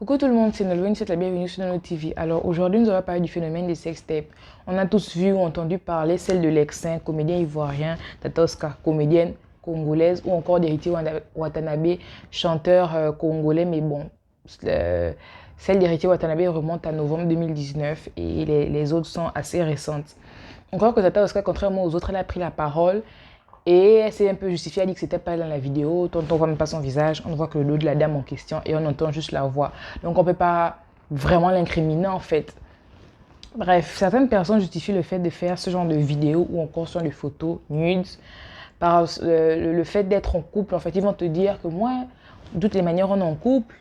Coucou tout le monde, c'est Nolwenn, c'est la bienvenue sur notre TV. Alors aujourd'hui, nous allons parler du phénomène des sextapes. On a tous vu ou entendu parler celle de l'ex-saint, comédien ivoirien, Tata Oscar, comédienne congolaise, ou encore d'Héritier Watanabe, chanteur congolais, mais bon, celle d'Héritier Watanabe remonte à novembre 2019 et les autres sont assez récentes. Encore que Tata Oscar, contrairement aux autres, elle a pris la parole et elle s'est un peu justifiée, elle a dit que c'était pas elle dans la vidéo. On ne voit même pas son visage, on ne voit que le dos de la dame en question et on entend juste la voix. Donc on ne peut pas vraiment l'incriminer en fait. Bref, certaines personnes justifient le fait de faire ce genre de vidéos ou encore sur des photos nudes par le fait d'être en couple. En fait, ils vont te dire que moi, de toutes les manières, on est en couple,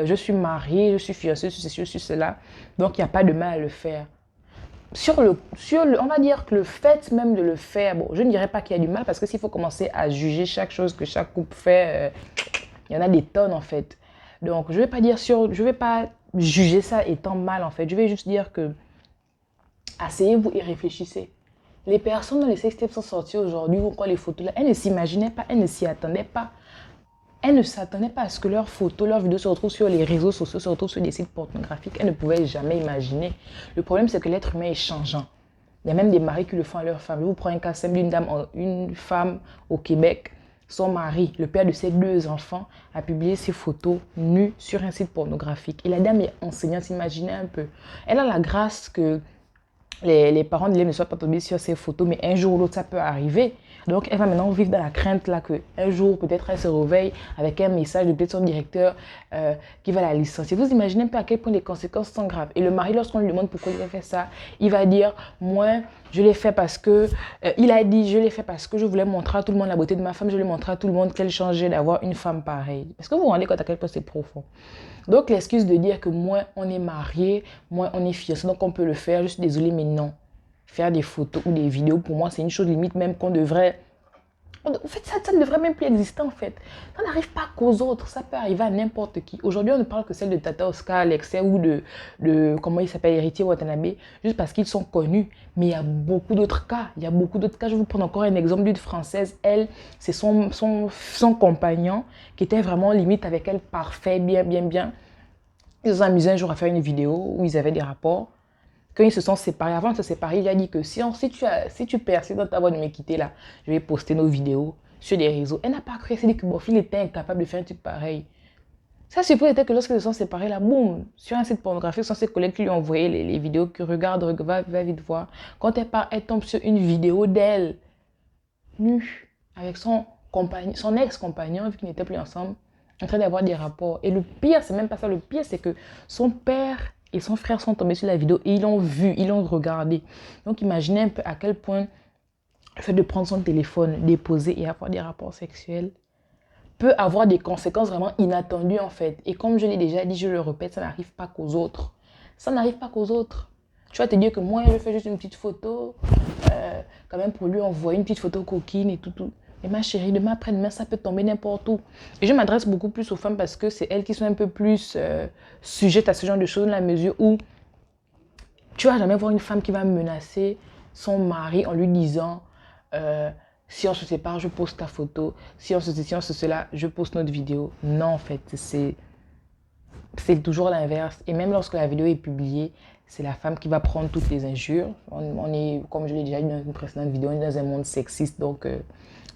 je suis mariée, je suis fiancée, je suis cela. Donc il n'y a pas de mal à le faire. On va dire que le fait même de le faire, bon, je ne dirais pas qu'il y a du mal parce que s'il faut commencer à juger chaque chose que chaque couple fait, il y en a des tonnes en fait. Donc je vais pas juger ça étant mal en fait. Je vais juste dire que asseyez-vous et réfléchissez. Les personnes dont les sextapes sont sorties aujourd'hui ou quoi les photos là, elles ne s'imaginaient pas, elles ne s'y attendaient pas. Elles ne s'attendaient pas à ce que leurs photos, leurs vidéos se retrouvent sur les réseaux sociaux, se retrouvent sur des sites pornographiques. Elles ne pouvaient jamais imaginer. Le problème, c'est que l'être humain est changeant. Il y a même des maris qui le font à leur femme. Je vous prends un cas simple une femme au Québec. Son mari, le père de ses 2 enfants, a publié ses photos nues sur un site pornographique. Et la dame est enseignante, imaginez un peu. Elle a la grâce que les parents de l'élève ne soient pas tombés sur ces photos, mais un jour ou l'autre, ça peut arriver. Donc, elle va maintenant vivre dans la crainte là qu'un jour, peut-être, elle se réveille avec un message de peut-être son directeur qui va la licencier. Vous imaginez un peu à quel point les conséquences sont graves. Et le mari, lorsqu'on lui demande pourquoi il a fait ça, il va dire, moi, je l'ai fait parce que, il a dit, je l'ai fait parce que je voulais montrer à tout le monde la beauté de ma femme, je voulais montrer à tout le monde qu'elle changeait d'avoir une femme pareille. Est-ce que vous vous rendez compte à quel point c'est profond? Donc, l'excuse de dire que moi, on est marié, moi, on est fiancé, donc on peut le faire. Je suis désolée, mais non. Faire des photos ou des vidéos, pour moi, c'est une chose limite même qu'on devrait... En fait, ça ne devrait même plus exister, en fait. Ça n'arrive pas qu'aux autres, ça peut arriver à n'importe qui. Aujourd'hui, on ne parle que celle de Tata Oscar, l'excès ou comment il s'appelle, Héritier Watanabe, juste parce qu'ils sont connus. Mais il y a beaucoup d'autres cas. Il y a beaucoup d'autres cas. Je vais vous prendre encore un exemple d'une Française. Elle, c'est son compagnon qui était vraiment limite avec elle, parfait, bien, bien, bien. Ils se sont amusés un jour à faire une vidéo où ils avaient des rapports. Quand ils se sont séparés, avant de se séparer, il a dit que si tu persistes dans ta voie de me quitter là, je vais poster nos vidéos sur des réseaux. Elle n'a pas cru, elle s'est dit que mon fils était incapable de faire un truc pareil. Ça surprise était que lorsqu'ils se sont séparés là, boum, sur un site pornographique, ce sont ses collègues qui lui ont envoyé les vidéos, que regarde, va vite voir. Quand elle tombe sur une vidéo d'elle, nue, avec son ex-compagnon, vu qu'ils n'étaient plus ensemble, en train d'avoir des rapports. Et le pire, c'est même pas ça, le pire, c'est que son père et son frère sont tombés sur la vidéo et ils l'ont vu, ils l'ont regardé. Donc imaginez un peu à quel point le fait de prendre son téléphone, déposer et avoir des rapports sexuels peut avoir des conséquences vraiment inattendues en fait. Et comme je l'ai déjà dit, je le répète, ça n'arrive pas qu'aux autres. Ça n'arrive pas qu'aux autres. Tu vas te dire que moi, je fais juste une petite photo, quand même pour lui envoyer une petite photo coquine et tout. Mais ma chérie, demain après-demain, ça peut tomber n'importe où. Et je m'adresse beaucoup plus aux femmes parce que c'est elles qui sont un peu plus sujettes à ce genre de choses, dans la mesure où tu vas jamais voir une femme qui va menacer son mari en lui disant si on se sépare, je poste ta photo. Si on se cela, je poste notre vidéo. Non, en fait, c'est toujours l'inverse. Et même lorsque la vidéo est publiée, c'est la femme qui va prendre toutes les injures. On est, comme je l'ai déjà dit dans une précédente vidéo, on est dans un monde sexiste, donc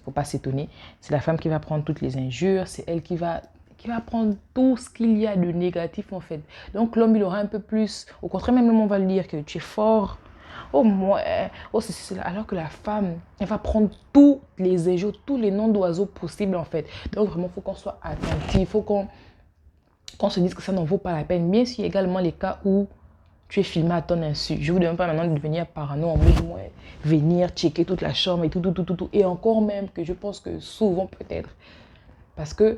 faut pas s'étonner. C'est la femme qui va prendre toutes les injures, c'est elle qui va prendre tout ce qu'il y a de négatif en fait. Donc l'homme, il aura un peu plus, au contraire, même l'homme, on va lui dire que tu es fort. Oh, moi, oh, c'est cela. Alors que la femme, elle va prendre tous les injures, tous les noms d'oiseaux possibles en fait. Donc vraiment, il faut qu'on soit attentif, il faut qu'on se dise que ça n'en vaut pas la peine. Bien sûr, également les cas où tu es filmé à ton insu. Je ne vous demande pas maintenant de devenir parano en mode ouais, venir checker toute la chambre et tout. Et encore même que je pense que souvent peut-être. Parce que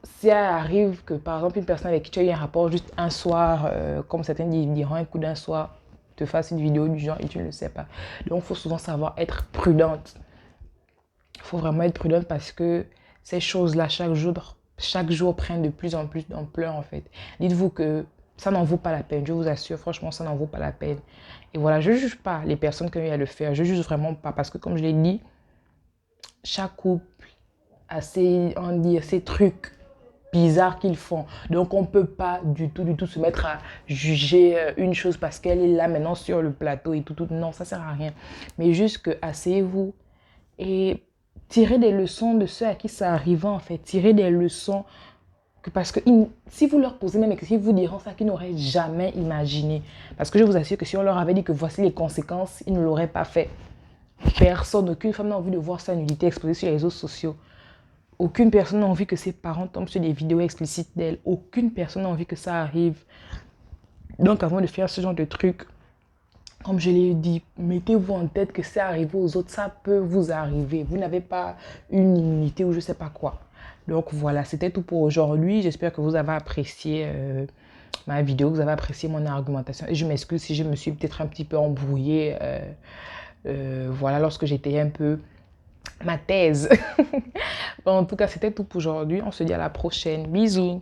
si ça arrive que par exemple une personne avec qui tu as eu un rapport juste un soir, comme certains diront un coup d'un soir, te fasse une vidéo du genre et tu ne le sais pas. Donc il faut souvent savoir être prudente. Il faut vraiment être prudente parce que ces choses-là, chaque jour prennent de plus en plus d'ampleur en fait. Dites-vous que ça n'en vaut pas la peine, je vous assure, franchement, ça n'en vaut pas la peine. Et voilà, je ne juge pas les personnes qui ont eu à le faire, je ne juge vraiment pas parce que comme je l'ai dit, chaque couple a ses trucs bizarres qu'ils font. Donc, on ne peut pas du tout se mettre à juger une chose parce qu'elle est là maintenant sur le plateau et tout. Non, ça ne sert à rien. Mais juste que asseyez-vous et tirez des leçons de ceux à qui ça arrive en fait. Tirez des leçons parce que si vous leur posez même des questions, ils vous diront ça qu'ils n'auraient jamais imaginé. Parce que je vous assure que si on leur avait dit que voici les conséquences, ils ne l'auraient pas fait. Personne, aucune femme n'a envie de voir sa nudité exposée sur les réseaux sociaux. Aucune personne n'a envie que ses parents tombent sur des vidéos explicites d'elle. Aucune personne n'a envie que ça arrive. Donc avant de faire ce genre de truc, comme je l'ai dit, mettez-vous en tête que c'est arrivé aux autres, ça peut vous arriver. Vous n'avez pas une immunité ou je ne sais pas quoi. Donc voilà, c'était tout pour aujourd'hui. J'espère que vous avez apprécié ma vidéo, que vous avez apprécié mon argumentation. Et je m'excuse si je me suis peut-être un petit peu embrouillée. Voilà, lorsque j'étais un peu ma thèse. Bon, en tout cas, c'était tout pour aujourd'hui. On se dit à la prochaine. Bisous.